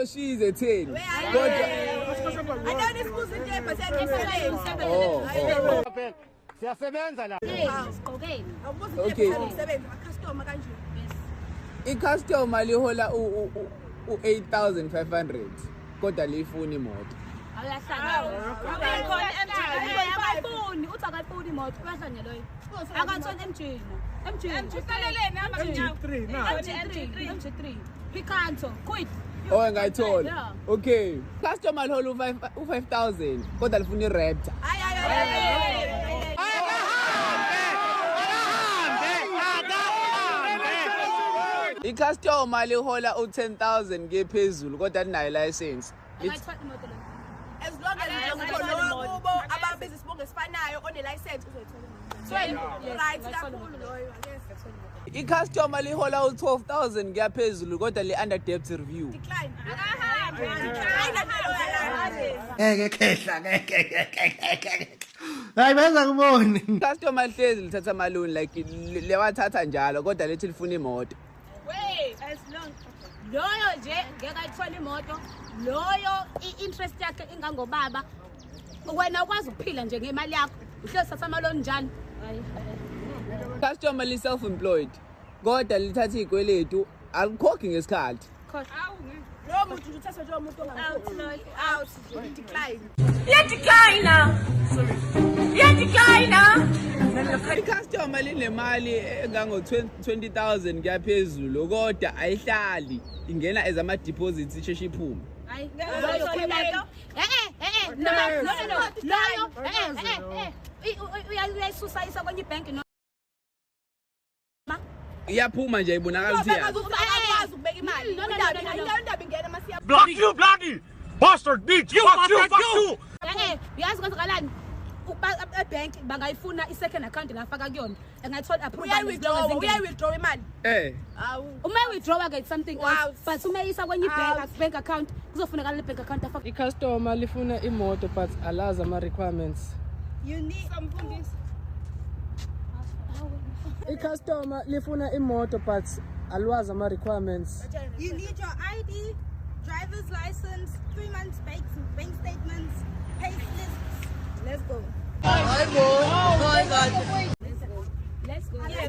So she is a 10. I Kodwa- don't expose the day, but I'm Oh. Siyasebenza la. Okay. customer kanje. I-customer lihola u-8,500 kodwa lifuna imoto. Oh, ngayithola. Okay. Customer lihola u-5,000 kodwa lifuna i-Raptor. I-customer lihola u-10,000 kuye phezulu kodwa linayo license. As long as kubo ababhizi sibonge esifanayo one-license uzoyithola. Right, kakhulu loyo. I-customer lihola u-12,000 kuya phezulu kodwa li-under debt review. Decline. Hayi benza kuboni. I-customer lihlezi lithatha amaloni like lewathatha njalo kodwa lethi lifuna imoto. Loyo nje ngeke ayithole imoto, loyo i-interest yakhe ingangobaba. Wena ukwazi ukuphila nje ngemali yakho, uhlezi thatha amaloni njalo. Customer li-self-employed kodwa lithatha iy'kweletu alikhokhi ngesikhathi. Lo muntu nje uthatha nje umuntu out decline. I-customer linemali engango-20,000 kuya phezulu kodwa ayihlali ingena as ama-deposits isheshe iphume. Uyayisusa kwenye ibhenki no. Iyaphuma nje ibonakala ukuthi Akwazi ukubeka imali. Indaba ingena masiya. Bloody bastard bitch. Fuck you. Uyazi kwenzakalani? Ebhenki bangayifuna i-second account ngafaka kuyona. Engayithola approval. Uyayithrow imali. Uma withdraw get something else, but uma isa kwenye bank account kuzofuneka le bank account afaka. I-customer lifuna imoto but alazi ama-requirements. You need I-customer lifuna imoto but alwazi ama-requirements. You need your ID, driver's license, 3 months bank statements, pay slips. Let's go. Let's go. Yeah,